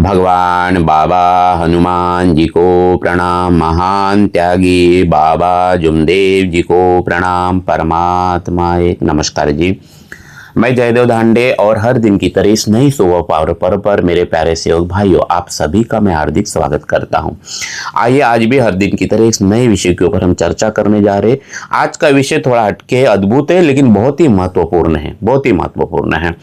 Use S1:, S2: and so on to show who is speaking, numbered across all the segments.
S1: भगवान बाबा हनुमान जी को प्रणाम। महान त्यागी बाबा जुमदेव जी को प्रणाम। परमात्मा एक नमस्कार जी। मैं जयदेव धांडे और हर दिन की तरह इस नई सुबह पावर पर मेरे प्यारे सेवक भाइयों, आप सभी का मैं हार्दिक स्वागत करता हूं। आइए आज भी हर दिन की तरह इस नए विषय के ऊपर हम चर्चा करने जा रहे हैं। आज का विषय थोड़ा हटके अद्भुत है, लेकिन बहुत ही महत्वपूर्ण है, बहुत ही महत्वपूर्ण है।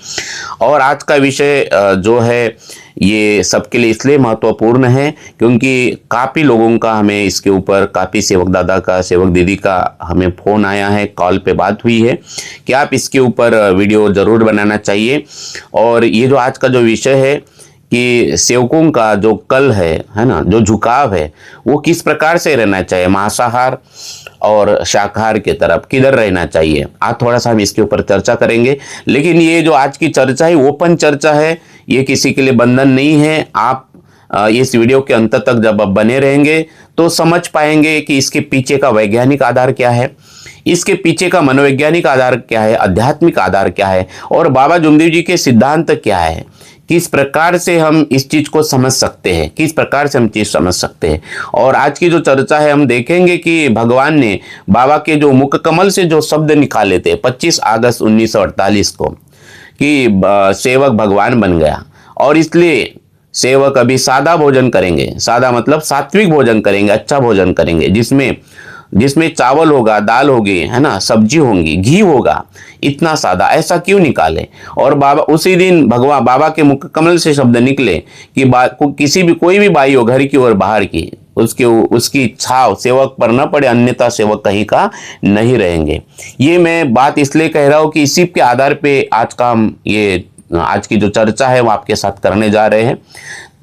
S1: और आज का विषय जो है ये सबके लिए इसलिए महत्वपूर्ण है क्योंकि काफ़ी लोगों का हमें इसके ऊपर, काफ़ी सेवक दादा का, सेवक दीदी का हमें फ़ोन आया है, कॉल पे बात हुई है कि आप इसके ऊपर वीडियो ज़रूर बनाना चाहिए। और ये जो आज का जो विषय है कि सेवकों का जो कल है ना, जो झुकाव है वो किस प्रकार से रहना चाहिए, मांसाहार और शाकाहार की तरफ किधर रहना चाहिए, आज थोड़ा सा हम इसके ऊपर चर्चा करेंगे। लेकिन ये जो आज की चर्चा है ओपन चर्चा है, ये किसी के लिए बंधन नहीं है। आप इस वीडियो के अंत तक जब आप बने रहेंगे तो समझ पाएंगे कि इसके पीछे का वैज्ञानिक आधार क्या है, इसके पीछे का मनोवैज्ञानिक आधार क्या है, आध्यात्मिक आधार क्या है, और बाबा जुमदेव जी के सिद्धांत क्या है, किस प्रकार से हम इस चीज को समझ सकते हैं, किस प्रकार से हम चीज समझ सकते हैं। और आज की जो चर्चा है हम देखेंगे कि भगवान ने बाबा के जो मुख कमल से जो शब्द निकाले थे 25 अगस्त 1948 को कि सेवक भगवान बन गया, और इसलिए सेवक अभी सादा भोजन करेंगे। सादा मतलब सात्विक भोजन करेंगे, अच्छा भोजन करेंगे, जिसमें चावल होगा, दाल होगी, है ना, सब्जी होंगी, घी होगा। इतना सादा ऐसा क्यों निकाले? और बाबा उसी दिन भगवान बाबा के मुख कमल से शब्द निकले कि किसी भी कोई भी बाई हो, घर की और बाहर की, उसकी छाव सेवक पर न पड़े, अन्यथा सेवक कहीं का नहीं रहेंगे। ये मैं बात इसलिए कह रहा हूँ कि इसी के आधार पे आज की जो चर्चा है वो आपके साथ करने जा रहे हैं।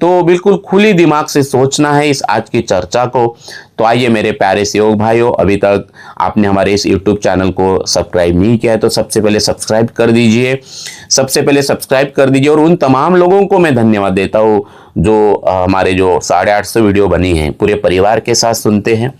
S1: तो बिल्कुल खुली दिमाग से सोचना है इस आज की चर्चा को। तो आइए मेरे प्यारे सेवक भाइयों, अभी तक आपने हमारे इस YouTube चैनल को सब्सक्राइब नहीं किया है तो सबसे पहले सब्सक्राइब कर दीजिए, सबसे पहले सब्सक्राइब कर दीजिए। और उन तमाम लोगों को मैं धन्यवाद देता हूँ जो हमारे जो 850 वीडियो बनी हैं पूरे परिवार के साथ सुनते हैं।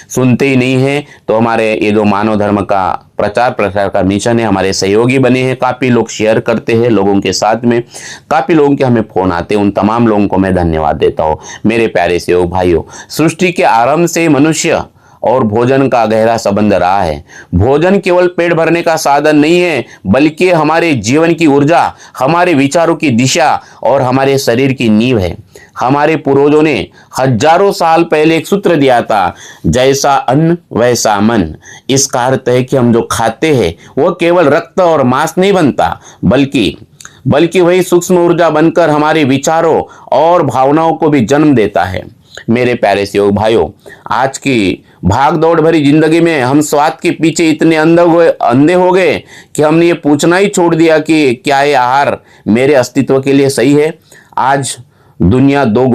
S1: सुनते ही नहीं हैं तो हमारे ये जो मानव धर्म का प्रचार प्रसार का मिशन है, हमारे सहयोगी बने हैं, काफ़ी लोग शेयर करते हैं लोगों के साथ में, काफ़ी लोगों के हमें फ़ोन आते हैं। उन तमाम लोगों को मैं धन्यवाद देता हूँ। मेरे प्यारे सेवक भाइयों, सृष्टि के आरंभ से मनुष्य और भोजन का गहरा संबंध रहा है। भोजन केवल पेट भरने का साधन नहीं है, बल्कि हमारे जीवन की ऊर्जा, हमारे विचारों की दिशा और हमारे शरीर की नींव है। हमारे पूर्वजों ने हजारों साल पहले एक सूत्र दिया था, जैसा अन्न वैसा मन। इसका अर्थ है कि हम जो खाते हैं वो केवल रक्त और मांस नहीं बनता, बल्कि वही सूक्ष्म ऊर्जा बनकर हमारे विचारों और भावनाओं को भी जन्म देता है। मेरे प्यारे सेवक भाइयों, आज की भाग दौड़ भरी जिंदगी में हम स्वाद के पीछे इतने अंधे हो गए कि हमने ये पूछना ही छोड़ दिया कि क्या ये आहार मेरे अस्तित्व के लिए सही है। आज दुनिया दो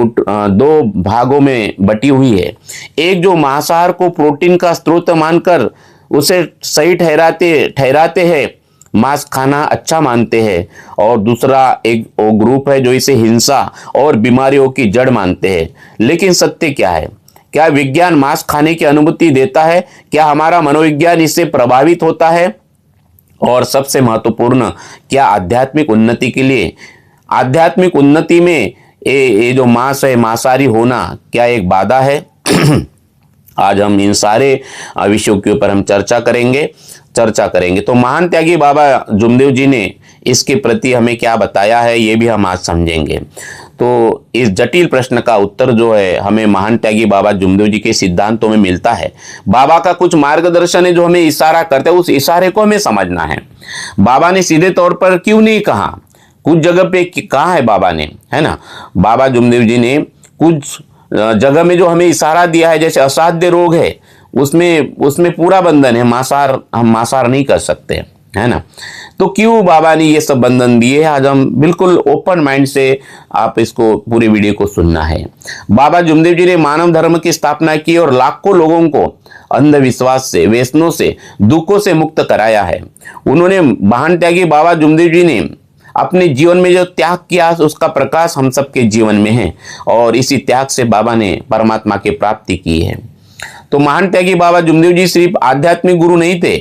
S1: भागों में बटी हुई है। एक जो मांसाहार को प्रोटीन का स्रोत मानकर उसे सही ठहराते हैं, मांस खाना अच्छा मानते हैं, और दूसरा एक वो ग्रुप है जो इसे हिंसा और बीमारियों की जड़ मानते हैं। लेकिन सत्य क्या है? क्या विज्ञान मांस खाने की अनुमति देता है? क्या हमारा मनोविज्ञान इससे प्रभावित होता है? और सबसे महत्वपूर्ण, क्या आध्यात्मिक उन्नति के लिए, आध्यात्मिक उन्नति में ये जो मांस है, मांसाहारी होना क्या एक बाधा है? आज हम इन सारे विषयों के ऊपर हम चर्चा करेंगे। तो महान त्यागी बाबा जुमदेव जी ने इसके प्रति हमें क्या बताया है ये भी हम आज समझेंगे। तो इस जटिल प्रश्न का उत्तर जो है हमें महान त्यागी बाबा जुमदेव जी के सिद्धांतों में मिलता है। बाबा का कुछ मार्गदर्शन है जो हमें इशारा करते हैं, उस इशारे को हमें समझना है। बाबा ने सीधे तौर पर क्यों नहीं कहा, कुछ जगह पे कहा है बाबा ने, है ना। बाबा जुमदेव जी ने कुछ जगह में जो हमें इशारा दिया है, जैसे असाध्य रोग है उसमें पूरा बंधन है, हम मांसाहार नहीं कर सकते, है ना। तो क्यों बाबा ने ये सब बंधन दिए? आज हम बिल्कुल ओपन माइंड से आप इसको पूरी वीडियो को सुनना है। बाबा जुमदेव जी ने मानव धर्म की स्थापना की और लाखों लोगों को अंधविश्वास से, व्यसनों से, दुखों से मुक्त कराया है। उन्होंने महान त्यागी बाबा जुमदेव जी ने अपने जीवन में जो त्याग किया उसका प्रकाश हम सबके जीवन में है, और इसी त्याग से बाबा ने परमात्मा की प्राप्ति की है। तो महान त्यागी बाबा जुमदेव जी सिर्फ आध्यात्मिक गुरु नहीं थे,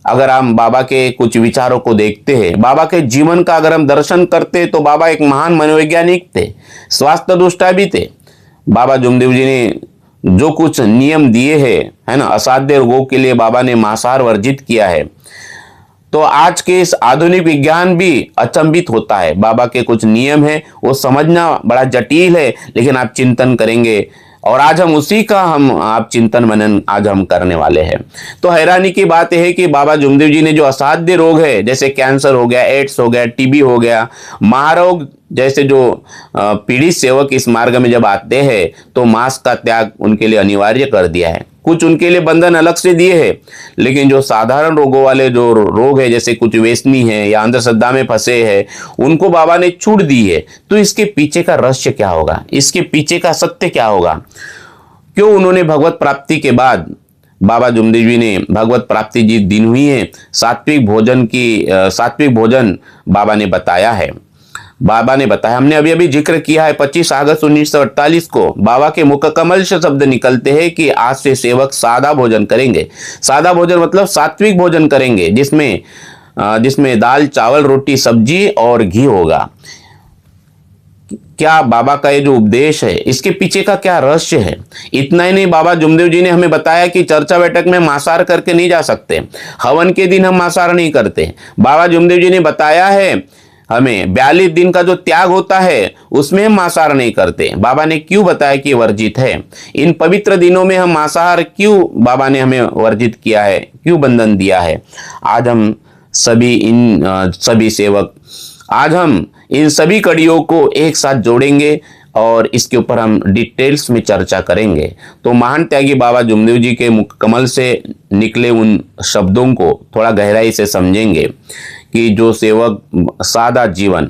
S1: अगर हम बाबा के कुछ विचारों को देखते हैं, बाबा के जीवन का अगर हम दर्शन करते हैं, तो बाबा एक महान मनोवैज्ञानिक थे, स्वास्थ्य दुष्टा भी थे। बाबा जुमदेव जी ने जो कुछ नियम दिए हैं, है ना, असाध्य रोगों के लिए बाबा ने मांसाहार वर्जित किया है। तो आज के इस आधुनिक विज्ञान भी अचंभित होता है। बाबा के कुछ नियम है, वो समझना बड़ा जटिल है, लेकिन आप चिंतन करेंगे, और आज हम उसी का आप चिंतन मनन आज हम करने वाले हैं। तो हैरानी की बात यह है कि बाबा जुमदेव जी ने जो असाध्य रोग है, जैसे कैंसर हो गया, एड्स हो गया, टीबी हो गया, महारोग जैसे जो पीड़ित सेवक इस मार्ग में जब आते हैं, तो मांस का त्याग उनके लिए अनिवार्य कर दिया है। कुछ उनके लिए बंधन अलग से दिए हैं, लेकिन जो साधारण रोगों वाले जो रोग है, जैसे कुछ व्यसनी है या अंधश्रद्धा में फंसे हैं, उनको बाबा ने छूट दी है। तो इसके पीछे का रहस्य क्या होगा, इसके पीछे का सत्य क्या होगा? क्यों उन्होंने भगवत प्राप्ति के बाद, बाबा जुमदेव जी ने भगवत प्राप्ति जिस दिन हुई है, सात्विक भोजन बाबा ने बताया है। बाबा ने बताया, हमने अभी अभी जिक्र किया है, 25 अगस्त 1948 को बाबा के मुख कमल से शब्द निकलते हैं कि आज से सेवक सादा भोजन करेंगे। सादा भोजन मतलब सात्विक भोजन करेंगे, जिसमें दाल, चावल, रोटी, सब्जी और घी होगा। क्या बाबा का ये जो उपदेश है, इसके पीछे का क्या रहस्य है? इतना ही नहीं, बाबा जुमदेव जी ने हमें बताया कि चर्चा बैठक में मांसाहार करके नहीं जा सकते, हवन के दिन हम मांसाहार नहीं करते। बाबा जुमदेव जी ने बताया है हमें 42 दिन का जो त्याग होता है, उसमें हम मांसाहार नहीं करते। बाबा ने क्यों बताया कि वर्जित है? इन पवित्र दिनों में हम मांसाहार क्यों बाबा ने हमें वर्जित किया है, क्यों बंधन दिया है? आज हम सभी सेवक, आज हम इन सभी कड़ियों को एक साथ जोड़ेंगे और इसके ऊपर हम डिटेल्स में चर्चा करेंगे। तो महान त्यागी बाबा जुमदेव जी के मुख कमल से निकले उन शब्दों को थोड़ा गहराई से समझेंगे कि जो सेवक सादा जीवन,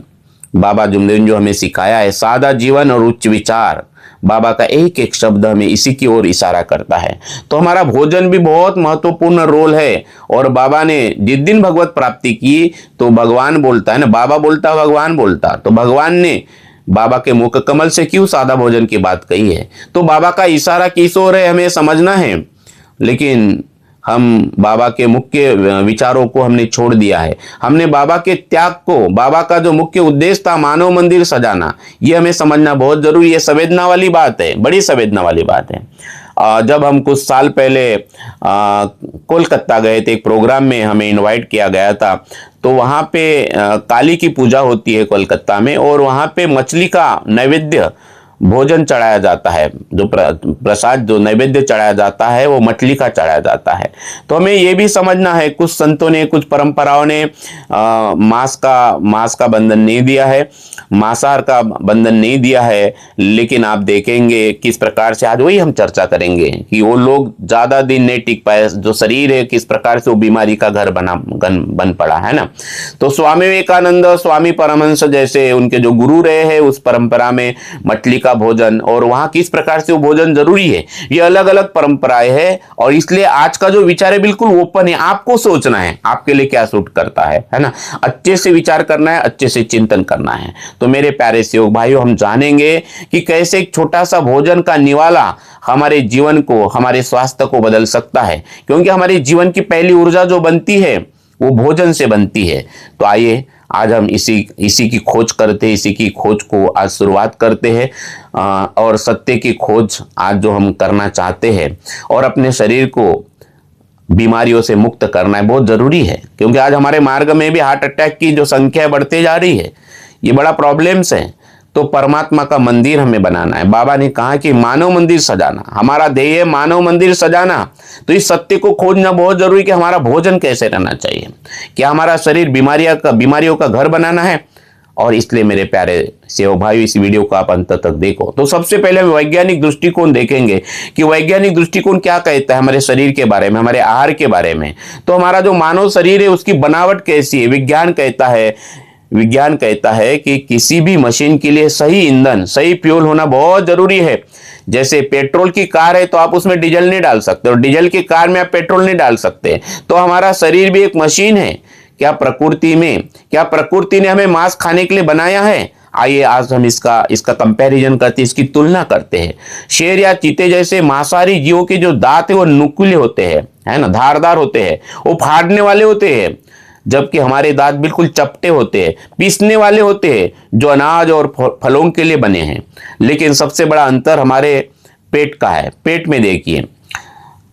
S1: बाबा जुमदेव ने जो हमें सिखाया है, सादा जीवन और उच्च विचार, बाबा का एक एक शब्द हमें इसी की ओर इशारा करता है। तो हमारा भोजन भी बहुत महत्वपूर्ण रोल है। और बाबा ने जिस दिन भगवत प्राप्ति की, तो भगवान बोलता है ना, बाबा बोलता भगवान बोलता, तो भगवान ने बाबा के मुख कमल से क्यों सादा भोजन की बात कही है? तो बाबा का इशारा किस ओर है हमें समझना है। लेकिन हम बाबा के मुख्य विचारों को हमने छोड़ दिया है। हमने बाबा के त्याग को, बाबा का जो मुख्य उद्देश्य था मानव मंदिर सजाना, ये हमें समझना बहुत जरूरी है। संवेदना वाली बात है, बड़ी संवेदना वाली बात है। जब हम कुछ साल पहले कोलकाता गए थे, एक प्रोग्राम में हमें इनवाइट किया गया था, तो वहाँ पे काली की पूजा होती है कोलकाता में, और वहाँ पे मछली का नैवेद्य भोजन चढ़ाया जाता है। जो प्रसाद, जो नैवेद्य चढ़ाया जाता है, वो मछली का चढ़ाया जाता है। तो हमें ये भी समझना है, कुछ संतों ने, कुछ परंपराओं ने मांस का बंधन नहीं दिया है, मांसाहार का बंधन नहीं दिया है। लेकिन आप देखेंगे किस प्रकार से, आज वही हम चर्चा करेंगे कि वो लोग ज्यादा दिन नहीं टिक पाए, जो शरीर है किस प्रकार से वो बीमारी का घर बन पड़ा है ना। तो स्वामी विवेकानंद, स्वामी परमहंस जैसे उनके जो गुरु रहे हैं, उस परंपरा में मछली का भोजन और वहां किस प्रकार से वो भोजन जरूरी है, ये अलग अलग परंपराएं हैं। और इसलिए आज का जो विचार है बिल्कुल ओपन है, आपको सोचना है आपके लिए क्या सूट करता है ना। अच्छे से विचार करना है, अच्छे से चिंतन करना है। तो मेरे प्यारे सेवक भाइयों, हम जानेंगे कि कैसे एक छोटा सा भोजन का निवाला हमारे जीवन को, हमारे स्वास्थ्य को बदल सकता है। क्योंकि हमारे जीवन की पहली ऊर्जा जो बनती है वो भोजन से बनती है। तो आइए आज हम इसी की खोज करते हैं, इसी की खोज को आज शुरुआत करते हैं। और सत्य की खोज आज जो हम करना चाहते हैं, और अपने शरीर को बीमारियों से मुक्त करना है, बहुत जरूरी है। क्योंकि आज हमारे मार्ग में भी हार्ट अटैक की जो संख्या बढ़ती जा रही है, ये बड़ा प्रॉब्लम्स है। तो परमात्मा का मंदिर हमें बनाना है। बाबा ने कहा कि मानव मंदिर सजाना, हमारा ध्येय है मानव मंदिर सजाना। तो इस सत्य को खोजना बहुत जरूरी कि हमारा भोजन कैसे रहना चाहिए, क्या हमारा शरीर बीमारियों का घर बनाना है। और इसलिए मेरे प्यारे सेवक भाई, इस वीडियो को आप अंत तक देखो। तो सबसे पहले हम वैज्ञानिक दृष्टिकोण देखेंगे कि वैज्ञानिक दृष्टिकोण क्या कहता है हमारे शरीर के बारे में, हमारे आहार के बारे में। तो हमारा जो मानव शरीर है उसकी बनावट कैसी है, विज्ञान कहता है कि किसी भी मशीन के लिए सही ईंधन, सही फ्यूल होना बहुत जरूरी है। जैसे पेट्रोल की कार है तो आप उसमें डीजल नहीं डाल सकते, और डीजल की कार में आप पेट्रोल नहीं डाल सकते। तो हमारा शरीर भी एक मशीन है। क्या प्रकृति ने हमें मांस खाने के लिए बनाया है? आइए आज हम इसका कंपैरिजन करते हैं, इसकी तुलना करते हैं। शेर या चीते जैसे मांसाहारी जीवों के जो दांत है वो नुकीले होते हैं, है ना, धारदार होते हैं, वो फाड़ने वाले होते हैं, जबकि हमारे दांत बिल्कुल चपटे होते हैं, पीसने वाले होते हैं, जो अनाज और फलों के लिए बने हैं। लेकिन सबसे बड़ा अंतर हमारे पेट का है, पेट में देखिए,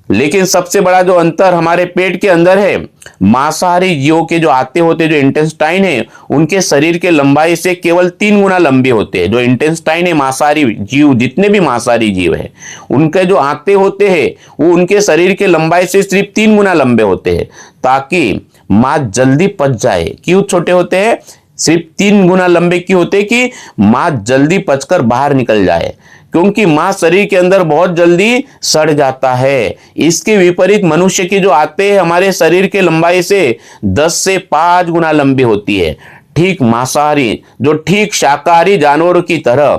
S1: लेकिन सबसे बड़ा जो अंतर हमारे पेट के अंदर है, मांसाहारी जीवों के जो आते होते, जो इंटेस्टाइन है, उनके शरीर के लंबाई से केवल 3 गुना लंबे होते हैं। जो इंटेस्टाइन है, मांसाहारी जीव, जितने भी मांसाहारी जीव है, उनके जो आते होते हैं वो उनके शरीर के लंबाई से सिर्फ 3 गुना लंबे होते हैं, ताकि मांस जल्दी पच जाए। क्यों छोटे होते हैं, सिर्फ 3 गुना लंबे क्यों होते हैं? कि मांस जल्दी पचकर बाहर निकल जाए, क्योंकि मांस शरीर के अंदर बहुत जल्दी सड़ जाता है। इसके विपरीत मनुष्य की जो आते हैं हमारे शरीर के लंबाई से 10 से 5 गुना लंबी होती है, ठीक मांसाहारी, जो ठीक शाकाहारी जानवरों की तरह।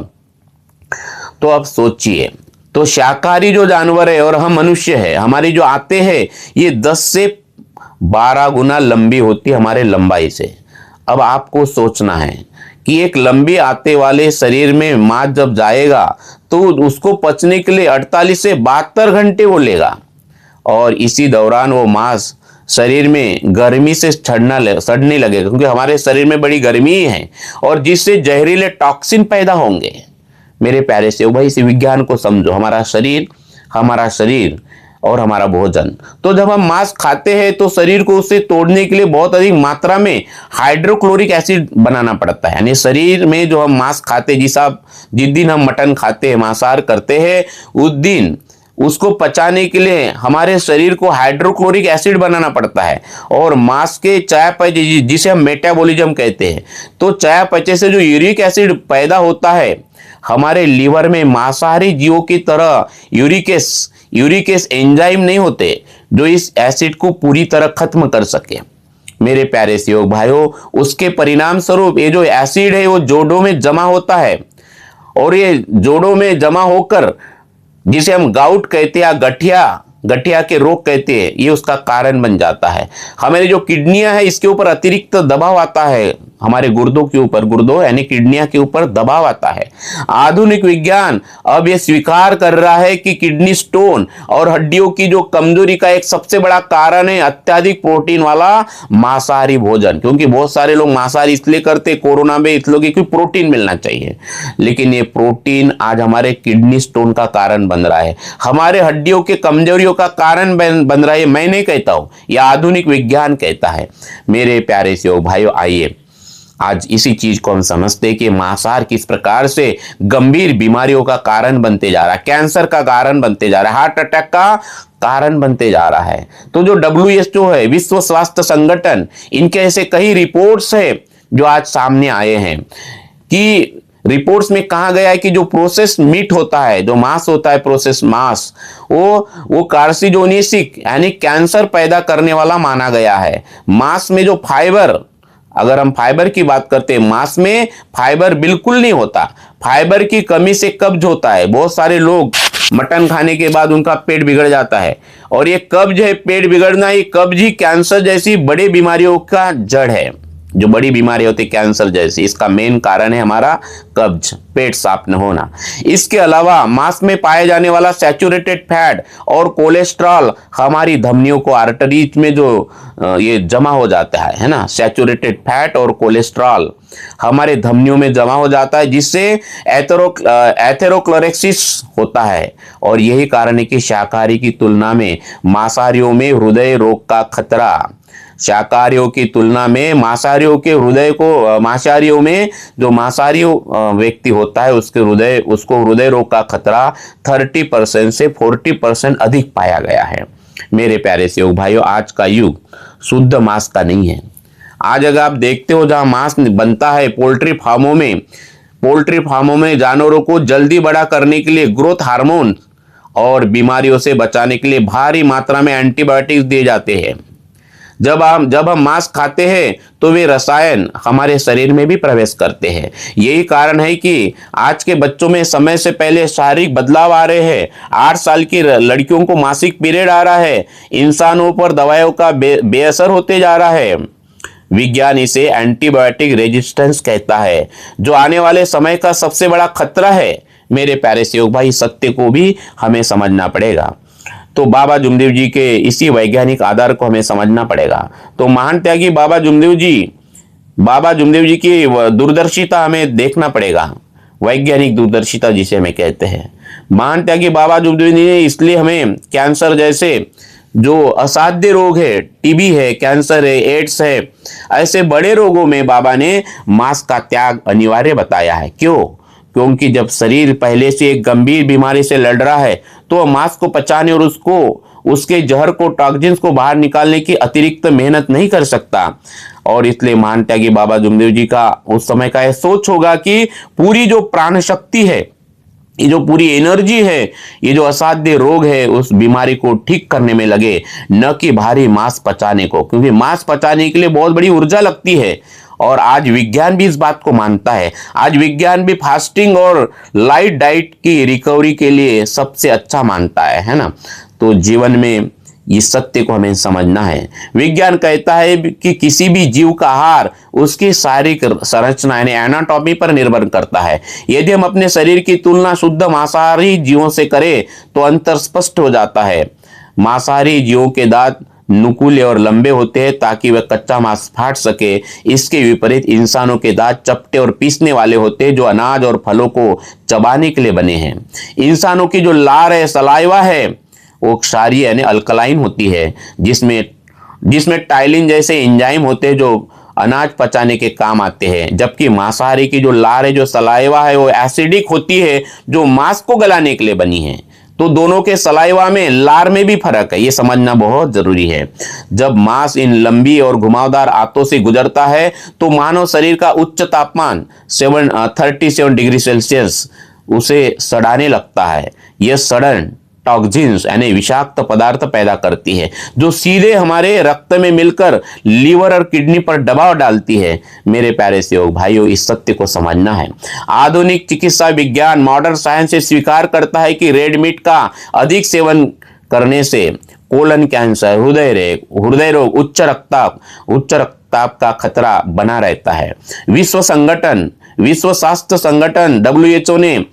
S1: तो अब सोचिए, तो शाकाहारी जो जानवर है और हम मनुष्य है, हमारी जो आते हैं ये 10 से 12 गुना लंबी होती है हमारे लंबाई से। अब आपको सोचना है कि एक लंबी आते वाले शरीर में मांस जब जाएगा तो उसको पचने के लिए 48 से 72 घंटे वो लेगा, और इसी दौरान वो मांस शरीर में गर्मी से सड़ने लगेगा, क्योंकि हमारे शरीर में बड़ी गर्मी है और जिससे जहरीले टॉक्सिन पैदा होंगे। मेरे प्यारे से भाई, इस विज्ञान को समझो, हमारा शरीर और हमारा भोजन। तो जब हम मांस खाते हैं तो शरीर को उसे तोड़ने के लिए बहुत अधिक मात्रा में हाइड्रोक्लोरिक एसिड बनाना पड़ता है। यानी शरीर में जो हम मांस खाते, जिस दिन हम मटन खाते हैं, मांसाहार करते हैं, उस दिन उसको पचाने के लिए हमारे शरीर को हाइड्रोक्लोरिक एसिड बनाना पड़ता है। और मांस के चयापचय, जिसे हम मेटाबॉलिज्म कहते हैं, तो चयापचय से जो यूरिक एसिड पैदा होता है, हमारे लीवर में मांसाहारी जीवों की तरह यूरिकेस एंजाइम नहीं होते जो इस एसिड को पूरी तरह खत्म कर सके। मेरे प्यारे से योग भाइयों, उसके परिणाम स्वरूप ये जो एसिड है वो जोड़ों में जमा होता है, और ये जोड़ों में जमा होकर, जिसे हम गाउट कहते हैं, गठिया के रोग कहते हैं, ये उसका कारण बन जाता है। हमारी जो किडनियां है, इसके ऊपर अतिरिक्त दबाव आता है, हमारे गुर्दों के ऊपर, गुर्दों यानी किडनियां के ऊपर दबाव आता है। आधुनिक विज्ञान अब ये स्वीकार कर रहा है कि किडनी स्टोन और हड्डियों की जो कमजोरी का एक सबसे बड़ा कारण है अत्यधिक प्रोटीन वाला मांसाहारी भोजन। क्योंकि बहुत सारे लोग मांसाहारी इसलिए करते, कोरोना में इसलिए कि प्रोटीन मिलना चाहिए, लेकिन ये प्रोटीन आज हमारे किडनी स्टोन का कारण बन रहा है, हमारे हड्डियों के कमजोरियों का कारण बन रहा है। मैं नहीं कहता हूं, यह आधुनिक विज्ञान कहता है। मेरे प्यारे से भाइयों, आइए आज इसी चीज को हम समझते हैं कि मांसाहार किस प्रकार से गंभीर बीमारियों का कारण बनते जा रहा है, कैंसर का कारण बनते जा रहा है, हार्ट अटैक का कारण बनते जा रहा है। तो जो WHO है, विश्व स्वास्थ्य संगठन, इनके ऐसे कई रिपोर्ट्स है जो आज सामने आए हैं कि रिपोर्ट्स में कहा गया है कि जो प्रोसेस मीट होता है, जो मांस होता है, प्रोसेस मांस, वो कार्सिनोजेनिक यानी कैंसर पैदा करने वाला माना गया है। मांस में जो फाइबर, अगर हम फाइबर की बात करते हैं, मांस में फाइबर बिल्कुल नहीं होता। फाइबर की कमी से कब्ज होता है। बहुत सारे लोग मटन खाने के बाद उनका पेट बिगड़ जाता है, और ये कब्ज है, पेट बिगड़ना, ये कब्ज ही कैंसर जैसी बड़ी बीमारियों का जड़ है। जो बड़ी बीमारी होती है कैंसर जैसी, इसका मेन कारण है हमारा कब्ज, पेट साफ न होना। इसके अलावा मांस में पाए जाने वाला सैचुरेटेड फैट और कोलेस्ट्रॉल हमारी धमनियों को, आर्टरीज में जो ये जमा हो जाता है ना, सैचुरेटेड फैट और कोलेस्ट्रॉल हमारे धमनियों में जमा हो जाता है, जिससे एथेरोक्लोरेक्सिस होता है। और यही कारण है कि शाकाहारी की तुलना में मांसाहारियों में हृदय रोग का खतरा, शाकाहारियों की तुलना में मांसाहारियों में जो मांसाहारी व्यक्ति होता है उसको हृदय रोग का खतरा 30% से 40% अधिक पाया गया है। मेरे प्यारे से भाइयों, आज का युग शुद्ध मांस का नहीं है। आज अगर आप देखते हो, जहां मांस बनता है पोल्ट्री फार्मों में जानवरों को जल्दी बड़ा करने के लिए ग्रोथ हार्मोन और बीमारियों से बचाने के लिए भारी मात्रा में एंटीबायोटिक्स दिए जाते हैं। जब हम मांस खाते हैं तो वे रसायन हमारे शरीर में भी प्रवेश करते हैं। यही कारण है कि आज के बच्चों में समय से पहले शारीरिक बदलाव आ रहे हैं। 8 साल की लड़कियों को मासिक पीरियड आ रहा है। इंसानों पर दवाइयों का बेअसर होते जा रहा है। विज्ञान इसे एंटीबायोटिक रेजिस्टेंस कहता है, जो आने वाले समय का सबसे बड़ा खतरा है। मेरे प्यारे से भाई, सत्य को भी हमें समझना पड़ेगा। तो बाबा जुमदेव जी के इसी वैज्ञानिक आधार को हमें समझना पड़ेगा। तो महान त्यागी बाबा जुमदेव जी की दूरदर्शिता हमें देखना पड़ेगा, वैज्ञानिक दूरदर्शिता जिसे हमें कहते हैं। महान त्यागी बाबा जुमदेव जी ने इसलिए हमें कैंसर जैसे जो असाध्य रोग है, टीबी है, कैंसर है, एड्स है, ऐसे बड़े रोगों में बाबा ने मांस का त्याग अनिवार्य बताया है। क्यों? क्योंकि जब शरीर पहले से एक गंभीर बीमारी से लड़ रहा है तो मांस को पचाने और उसके जहर को, टॉक्सिन्स को बाहर निकालने की अतिरिक्त मेहनत नहीं कर सकता। और इसलिए महान त्यागी बाबा जुमदेव जी का उस समय का यह सोच होगा कि पूरी जो प्राण शक्ति है, ये जो पूरी एनर्जी है, ये जो असाध्य रोग है, उस बीमारी को ठीक करने में लगे, न कि भारी मांस पचाने को, क्योंकि मांस पचाने के लिए बहुत बड़ी ऊर्जा लगती है। और आज विज्ञान भी इस बात को मानता है। आज विज्ञान भी फास्टिंग और लाइट डाइट की रिकवरी के लिए सबसे अच्छा मानता है ना। तो जीवन में इस सत्य को हमें समझना है। विज्ञान कहता है कि किसी भी जीव का आहार उसकी शारीरिक संरचना यानी एनाटॉमी पर निर्भर करता है। यदि हम अपने शरीर की तुलना शुद्ध मांसाहारी जीवों से करें तो अंतर स्पष्ट हो जाता है। मांसाहारी जीवों के दांत नुकीले और लंबे होते हैं ताकि वह कच्चा मांस फाड़ सके। इसके विपरीत इंसानों के दांत चपटे और पीसने वाले होते हैं, जो अनाज और फलों को चबाने के लिए बने हैं। इंसानों की जो लार है, सलाइवा है, वो क्षारीय यानी अल्कलाइन होती है, जिसमें टाइलिन जैसे एंजाइम होते हैं जो अनाज पचाने के काम आते हैं। जबकि मांसाहारी की जो लार है, जो सलाइवा है, वो एसिडिक होती है, जो मांस को गलाने के लिए बनी है। तो दोनों के सलाइवा में, लार में भी फर्क है, ये समझना बहुत जरूरी है। जब मांस इन लंबी और घुमावदार आंतों से गुजरता है तो मानव शरीर का उच्च तापमान 37 डिग्री सेल्सियस उसे सड़ाने लगता है। यह सड़न टॉक्सिन्स यानी विषाक्त पदार्थ पैदा करती है, जो सीधे हमारे रक्त में मिलकर लीवर और किडनी पर दबाव डालती है। मेरे प्यारे सहयोग भाइयों, इस सत्य को समझना है। आधुनिक चिकित्सा विज्ञान, मॉडर्न साइंस से स्वीकार करता है कि रेड मीट का अधिक सेवन करने से कोलन कैंसर, हृदय रोग, उच्च रक्तचाप का खतरा बना रहता है। विश्व स्वास्थ्य संगठन WHO ने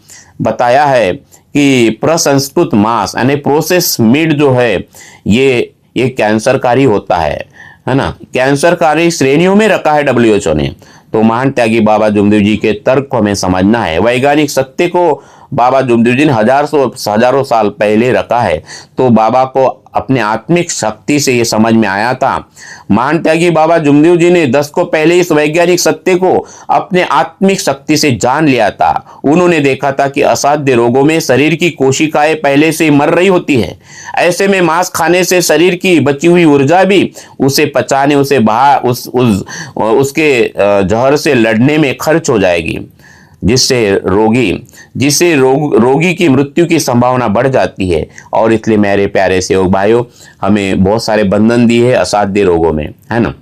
S1: बताया है कि प्रसंस्कृत मांस यानी प्रोसेस मीट जो है ये कैंसरकारी होता है ना। कैंसरकारी श्रेणियों में रखा है WHO ने। तो महान त्यागी बाबा जुमदेव जी के तर्क को हमें समझना है। वैज्ञानिक सत्य को बाबा जुमदेव जी ने हजारों साल पहले रखा है। तो बाबा को अपने आत्मिक शक्ति से ये समझ में आया था। महान त्यागी बाबा जुमदेव जी ने 10 को पहले इस वैज्ञानिक सत्य को अपने आत्मिक शक्ति से जान लिया था। उन्होंने देखा था कि असाध्य रोगों में शरीर की कोशिकाएं पहले से मर रही होती है। ऐसे में मांस खाने से शरीर की बची हुई ऊर्जा भी उसे पचाने, उसे बाहर उसके जहर से लड़ने में खर्च हो जाएगी, जिससे रोगी की मृत्यु की संभावना बढ़ जाती है। और इसलिए मेरे प्यारे सहयोग भाइयों, हमें बहुत सारे बंधन दिए हैं असाध्य रोगों में, है ना।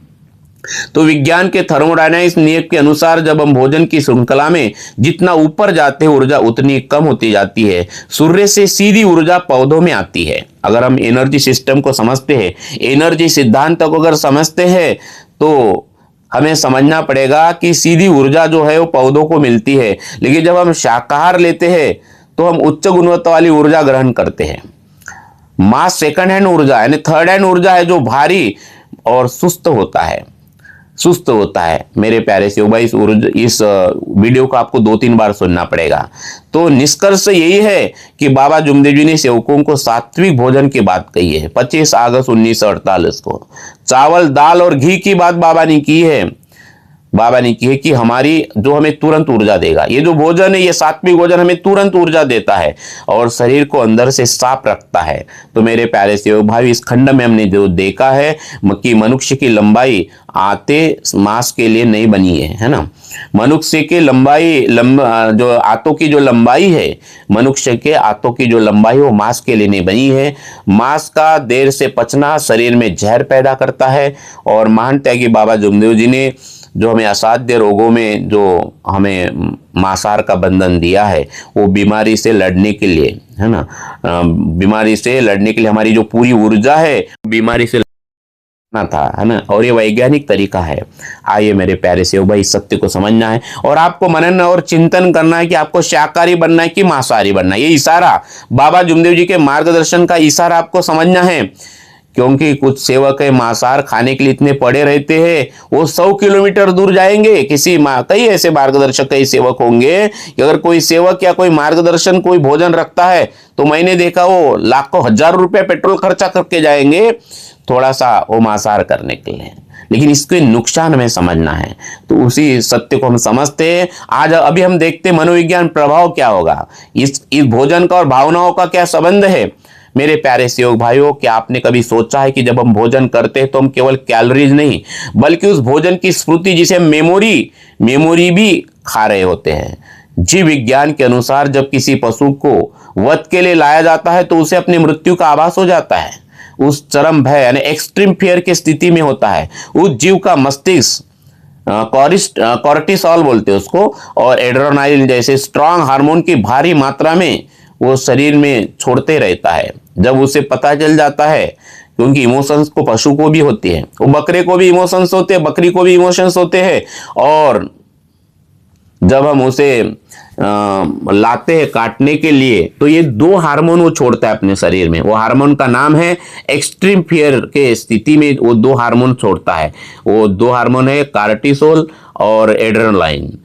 S1: तो विज्ञान के थर्मोडायनामिक्स नियम के अनुसार जब हम भोजन की श्रृंखला में जितना ऊपर जाते हैं, ऊर्जा उतनी कम होती जाती है। सूर्य से सीधी ऊर्जा पौधों में आती है। अगर हम एनर्जी सिस्टम को समझते हैं, एनर्जी सिद्धांत को अगर समझते हैं, तो हमें समझना पड़ेगा कि सीधी ऊर्जा जो है वो पौधों को मिलती है। लेकिन जब हम शाकाहार लेते हैं तो हम उच्च गुणवत्ता वाली ऊर्जा ग्रहण करते हैं। मांस सेकंड हैंड ऊर्जा यानी थर्ड हैंड ऊर्जा है, जो भारी और सुस्त होता है। मेरे प्यारे से भाई, इस वीडियो को आपको 2-3 बार सुनना पड़ेगा। तो निष्कर्ष यही है कि बाबा जुमदेव जी ने सेवकों को सात्विक भोजन की बात कही है। 25 अगस्त 1948 को चावल, दाल और घी की बात बाबा ने की है। कि हमारी जो हमें तुरंत ऊर्जा देगा। ये जो भोजन है, ये सात्विक भोजन हमें तुरंत ऊर्जा देता है और शरीर को अंदर से साफ रखता है। तो मेरे प्यारे सहयोग भाई, इस खंड में हमने जो देखा है कि मनुष्य की लंबाई आते मांस के लिए नहीं बनी है ना। मनुष्य के जो आंतों की जो लंबाई है, मनुष्य के आंतों की जो लंबाई वो मांस के लिए नहीं बनी है। मांस का देर से पचना शरीर में जहर पैदा करता है। और महान त्यागी बाबा जुमदेव जी ने जो हमें असाध्य रोगों में जो हमें मांसाहार का बंधन दिया है, वो बीमारी से लड़ने के लिए, है ना। बीमारी से लड़ने के लिए हमारी जो पूरी ऊर्जा है, बीमारी से ना था, है ना, और ये वैज्ञानिक तरीका है। आइए मेरे प्यारे सेवक भाई, इस सत्य को समझना है और आपको मनन और चिंतन करना है कि आपको शाकाहारी बनना है कि मांसाहारी बनना है। ये इशारा बाबा जुमदेव जी के मार्गदर्शन का इशारा आपको समझना है, क्योंकि कुछ सेवक है मांसाहार खाने के लिए इतने पड़े रहते हैं, वो 100 किलोमीटर दूर जाएंगे। कई ऐसे मार्गदर्शक, कई सेवक होंगे कि अगर कोई सेवक या कोई मार्गदर्शन कोई भोजन रखता है तो मैंने देखा वो लाखों हजारों रुपए पेट्रोल खर्चा करके जाएंगे थोड़ा सा वो मांसाहार करने के लिए। लेकिन इसके नुकसान हमें समझना है, तो उसी सत्य को हम समझते हैं। आज अभी हम देखते हैं मनोविज्ञान प्रभाव क्या होगा, इस भोजन का और भावनाओं का क्या संबंध है। मेरे प्यारे सेवक भाइयों, क्या आपने कभी सोचा है कि जब हम भोजन करते हैं तो हम केवल कैलोरीज नहीं बल्कि उस भोजन की स्मृति, जिसे मेमोरी भी खा रहे होते हैं। जीव विज्ञान के अनुसार जब किसी पशु को वध के लिए लाया जाता है तो उसे अपनी मृत्यु का आभास हो जाता है। उस चरम भय यानी एक्सट्रीम फियर की स्थिति में होता है। उस जीव का मस्तिष्क कॉर्टिसोल बोलते हैं उसको, और एड्रेनालिन जैसे स्ट्रांग हार्मोन की भारी मात्रा में वो शरीर में छोड़ते रहता है। जब उसे पता चल जाता है, क्योंकि इमोशंस को पशु को भी होती है, वो बकरे को भी इमोशंस होते हैं, बकरी को भी इमोशंस होते हैं, और जब हम उसे लाते हैं काटने के लिए तो ये 2 हार्मोन वो छोड़ता है अपने शरीर में। वो हार्मोन का नाम है, एक्सट्रीम फियर के स्थिति में वो 2 हार्मोन छोड़ता है। वो 2 हार्मोन है कार्टिसोल और एड्रेनालाइन।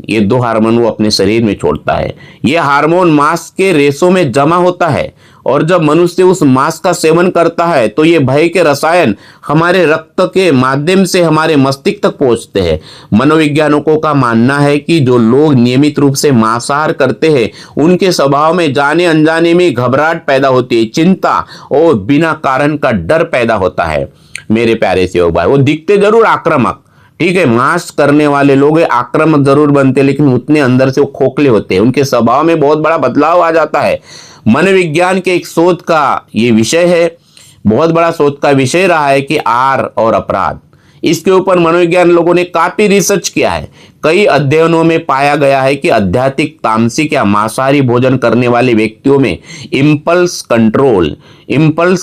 S1: ये 2 हार्मोन वो अपने शरीर में छोड़ता है। ये हार्मोन मांस के रेशों में जमा होता है, और जब मनुष्य उस मांस का सेवन करता है तो ये भय के रसायन हमारे रक्त के माध्यम से हमारे मस्तिष्क तक पहुंचते हैं। मनोवैज्ञानिकों का मानना है कि जो लोग नियमित रूप से मांसाहार करते हैं उनके स्वभाव में जाने अनजाने में घबराहट पैदा होती है, चिंता और बिना कारण का डर पैदा होता है। मेरे प्यारे सेवक भाई, वो दिखते जरूर आक्रामक, ठीक है, मांस करने वाले लोग आक्रामक जरूर बनते, लेकिन उतने अंदर से वो खोखले होते हैं। उनके स्वभाव में बहुत बड़ा बदलाव आ जाता है। मनोविज्ञान के एक शोध का ये विषय है, बहुत बड़ा शोध का विषय रहा है कि आर और अपराध। इसके ऊपर मनोविज्ञान लोगों ने काफी रिसर्च किया है। कई अध्ययनों में पाया गया है कि आध्यात्मिक, तामसिक या मांसाहारी भोजन करने वाले व्यक्तियों में इम्पल्स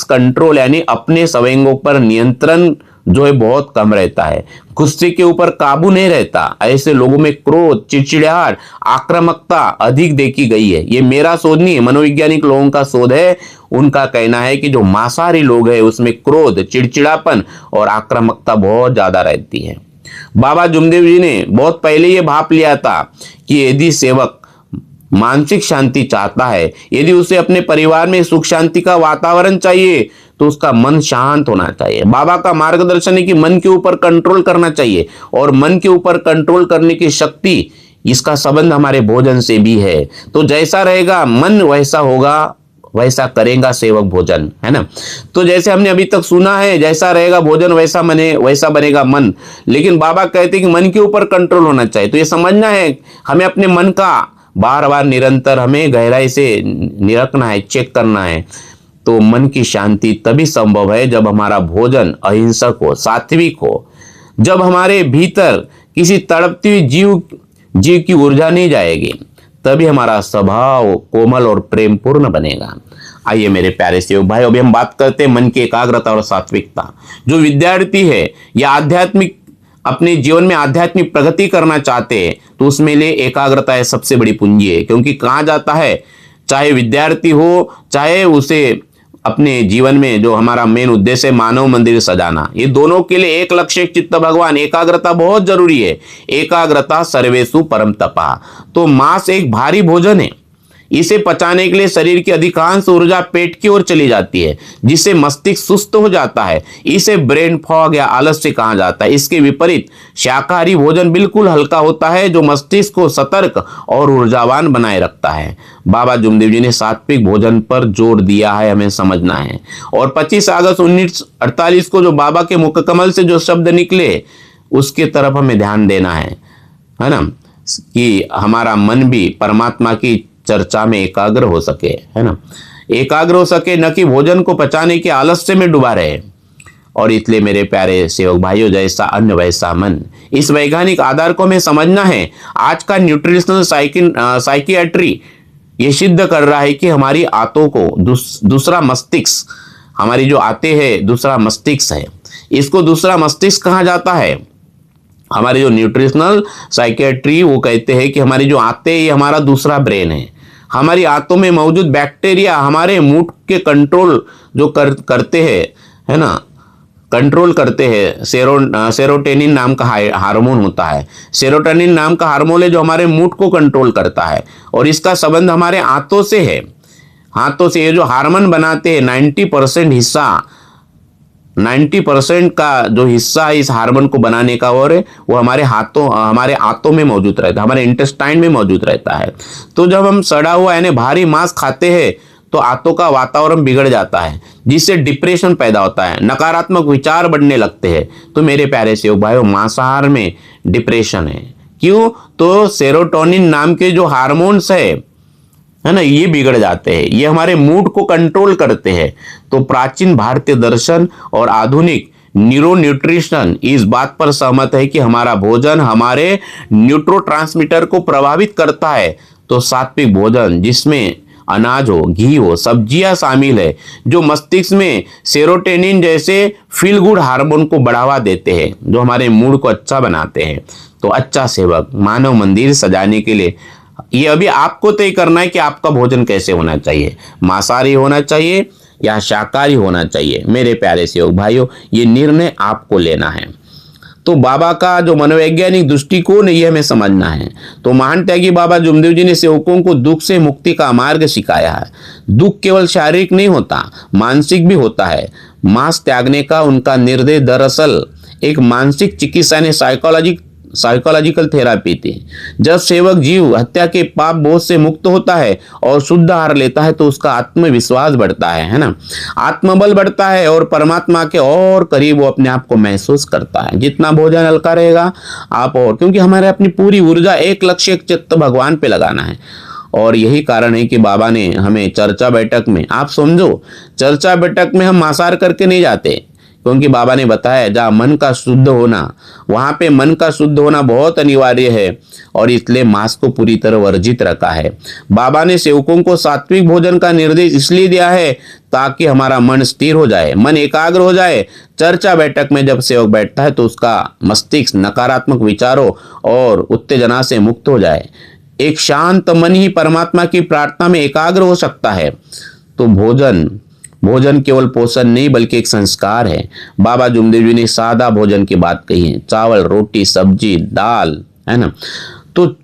S1: कंट्रोल यानी अपने संवेगों पर नियंत्रण जो है बहुत कम रहता है। गुस्से के ऊपर काबू नहीं रहता। ऐसे लोगों में क्रोध, चिड़चिड़ाहट, आक्रामकता अधिक देखी गई है। ये मेरा शोध नहीं है, मनोवैज्ञानिक लोगों का शोध है। उनका कहना है कि जो मांसाहारी लोग हैं उसमें क्रोध, चिड़चिड़ापन और आक्रामकता बहुत ज्यादा रहती है। बाबा जुमदेव जी ने बहुत पहले ये भाप लिया था कि यदि सेवक मानसिक शांति चाहता है, यदि उसे अपने परिवार में सुख शांति का वातावरण चाहिए, तो उसका मन शांत होना चाहिए। बाबा का मार्गदर्शन है कि मन के ऊपर कंट्रोल करना चाहिए, और मन के ऊपर कंट्रोल करने की शक्ति, इसका संबंध हमारे भोजन से भी है। तो जैसा रहेगा मन वैसा होगा, वैसा करेगा सेवक भोजन, है ना। तो जैसे हमने अभी तक सुना है, जैसा रहेगा भोजन वैसा बनेगा मन। लेकिन बाबा कहते हैं कि मन के ऊपर कंट्रोल होना चाहिए। तो ये समझना है, हमें अपने मन का बार बार निरंतर हमें गहराई से निरखना है, चेक करना है। तो मन की शांति तभी संभव है जब हमारा भोजन अहिंसक हो, सात्विक हो, जब हमारे भीतर किसी तड़पती हुई जीव की ऊर्जा नहीं जाएगी, तभी हमारा स्वभाव कोमल और प्रेमपूर्ण बनेगा। आइए मेरे प्यारे सेवक भाई, अभी हम बात करते हैं मन की एकाग्रता और सात्विकता। जो विद्यार्थी है या आध्यात्मिक, अपने जीवन में आध्यात्मिक प्रगति करना चाहते हैं, तो उसमें लिए एकाग्रता सबसे बड़ी पूंजी है। क्योंकि कहा जाता है, चाहे विद्यार्थी हो, चाहे उसे अपने जीवन में जो हमारा मेन उद्देश्य है मानव मंदिर सजाना, ये दोनों के लिए एक लक्ष्य, एक चित्त भगवान, एकाग्रता बहुत जरूरी है। एकाग्रता सर्वेषु परम तपा। तो मांस एक भारी भोजन है, इसे पचाने के लिए शरीर की अधिकांश ऊर्जा पेट की ओर चली जाती है, जिससे मस्तिष्क सुस्त हो जाता है। इसे ब्रेन फॉग या आलस्य कहा जाता है। इसके विपरीत शाकाहारी भोजन बिल्कुल हल्का होता है, जो मस्तिष्क को सतर्क और ऊर्जावान बनाए रखता है। बाबा जुमदेव जी ने सात्विक भोजन पर जोर दिया है, हमें समझना है। और 25 अगस्त 1948 को जो बाबा के मुखकमल से जो शब्द निकले, उसके तरफ हमें ध्यान देना है ना, कि हमारा मन भी परमात्मा की चर्चा में एकाग्र हो सके, है ना, एकाग्र हो सके, न कि भोजन को पचाने के आलस्य में डूबा रहे। और इसलिए मेरे प्यारे सेवक भाइयों, जैसा अन्न वैसा मन, इस वैज्ञानिक आधार को हमें समझना है। आज का न्यूट्रिशनल साइकियाट्री ये सिद्ध कर रहा है कि हमारी आंतों को दूसरा मस्तिष्क हमारी जो आते हैं दूसरा मस्तिष्क है, इसको दूसरा मस्तिष्क कहा जाता है। हमारे जो न्यूट्रिशनल साइकेट्री वो कहते हैं कि हमारी जो आते ये हमारा दूसरा ब्रेन है। हमारी आंतों में मौजूद बैक्टीरिया हमारे मूड के कंट्रोल जो करते हैं, है ना, कंट्रोल करते हैं। सेरोटोनिन नाम का हार्मोन होता है। सेरोटोनिन नाम का हार्मोन है जो हमारे मूड को कंट्रोल करता है, और इसका संबंध हमारे आंतों से है। हाथों से ये जो हार्मोन बनाते हैं 90% का जो हिस्सा है इस हार्मोन को बनाने का, और वो हमारे आंतों में मौजूद रहता है, हमारे इंटेस्टाइन में मौजूद रहता है। तो जब हम सड़ा हुआ यानी भारी मांस खाते हैं तो आंतों का वातावरण बिगड़ जाता है, जिससे डिप्रेशन पैदा होता है, नकारात्मक विचार बढ़ने लगते हैं। तो मेरे प्यारे से भाइयों, मांसाहार में डिप्रेशन है। क्यों? तो सेरोटोनिन नाम के जो हार्मोन्स है ना, ये बिगड़ जाते हैं, ये हमारे मूड को कंट्रोल करते हैं। तो प्राचीन भारतीय दर्शन और आधुनिक न्यूरोन्यूट्रिशन इस बात पर सहमत है कि हमारा भोजन हमारे न्यूरोट्रांसमीटर को प्रभावित करता है। तो सात्विक भोजन जिसमें अनाज हो, घी हो, सब्जियां शामिल है, जो मस्तिष्क में सेरोटोनिन जैसे फील गुड हार्मोन को बढ़ावा देते हैं, जो हमारे मूड को अच्छा बनाते हैं। तो अच्छा सेवक मानव मंदिर सजाने के लिए ये अभी आपको तय करना है कि आपका भोजन कैसे होना चाहिए, मांसाहारी होना चाहिए या शाकाहारी होना चाहिए। मेरे प्यारे सेवक भाइयों, ये निर्णय आपको लेना है। तो बाबा का जो मनोवैज्ञानिक दृष्टिकोण है ये हमें समझना है। तो महान त्यागी बाबा जुमदेव जी ने सेवकों को दुख से मुक्ति का मार्ग सिखाया है। दुख केवल शारीरिक नहीं होता, मानसिक भी होता है। मांस त्यागने का उनका निर्देश दरअसल एक मानसिक चिकित्सा ने साइकोलॉजिकल थेरापी थी। जब सेवक जीव हत्या के पाप बोझ से मुक्त होता है और शुद्ध आहार लेता है तो उसका आत्मविश्वास बढ़ता है ना, आत्मबल बढ़ता है, और परमात्मा के और करीब वो अपने आप को महसूस करता है। जितना भोजन हल्का रहेगा आप, और क्योंकि हमारे अपनी पूरी ऊर्जा एक लक्ष्य एक चित्त भगवान पे लगाना है। और यही कारण है कि बाबा ने हमें चर्चा बैठक में, आप समझो, चर्चा बैठक में हम मांसाहार करके नहीं जाते, क्योंकि बाबा ने बताया जहाँ मन का शुद्ध होना, वहाँ पे मन का शुद्ध होना बहुत अनिवार्य है, और इसलिए मांस को पूरी तरह वर्जित रखा है। बाबा ने सेवकों को सात्विक भोजन का निर्देश इसलिए दिया है ताकि हमारा मन स्थिर हो जाए, मन एकाग्र हो जाए। चर्चा बैठक में जब सेवक बैठता है तो उसका मस्तिष्क नकारात्मक विचारों और उत्तेजना से मुक्त हो जाए। एक शांत मन ही परमात्मा की प्रार्थना में एकाग्र हो सकता है। तो भोजन केवल पोषण नहीं बल्कि एक संस्कार है। बाबा जुमदेव जी ने सादा भोजन की बात कही है, चावल, रोटी, सब्जी, दाल, है ना। तो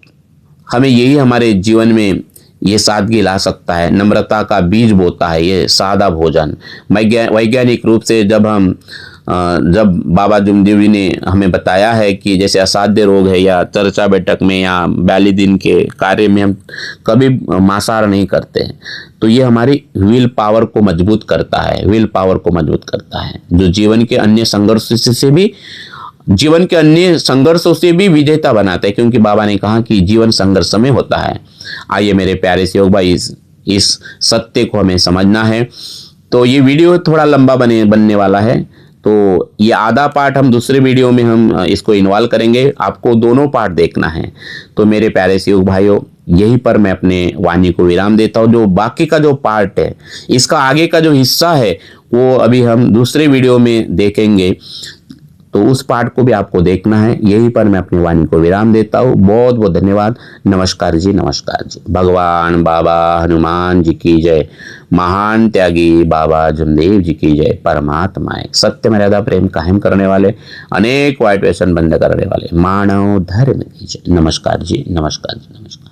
S1: हमें यही हमारे जीवन में ये सादगी ला सकता है, नम्रता का बीज बोता है ये सादा भोजन। वैज्ञानिक रूप से जब बाबा जुमदेव जी ने हमें बताया है कि जैसे असाध्य रोग है या चर्चा बैठक में या 42 दिन के कार्य में हम कभी मांसाहार नहीं करते हैं, तो ये हमारी विल पावर को मजबूत करता है, जो जीवन के अन्य संघर्षों से भी विजेता बनाता है, क्योंकि बाबा ने कहा कि जीवन संघर्ष में होता है। आइए मेरे प्यारे सेवक भाई, इस सत्य को हमें समझना है। तो ये वीडियो थोड़ा लंबा बनने वाला है, तो ये आधा पार्ट हम दूसरे वीडियो में हम इसको इन्वॉल्व करेंगे, आपको दोनों पार्ट देखना है। तो मेरे प्यारे सेवक भाइयों, यहीं पर मैं अपने वाणी को विराम देता हूँ। जो बाकी का जो पार्ट है, इसका आगे का जो हिस्सा है वो अभी हम दूसरे वीडियो में देखेंगे, तो उस पार्ट को भी आपको देखना है। यहीं पर मैं अपनी वाणी को विराम देता हूँ। बहुत बहुत धन्यवाद। नमस्कार जी, नमस्कार जी। भगवान बाबा हनुमान जी की जय, महान त्यागी बाबा जुमदेव जी की जय। परमात्मा एक सत्य मर्यादा प्रेम कायम करने वाले, अनेक वाइट व्यसन बंद करने वाले मानव धर्म की जय। नमस्कार जी, नमस्कार जी, नमस्कार।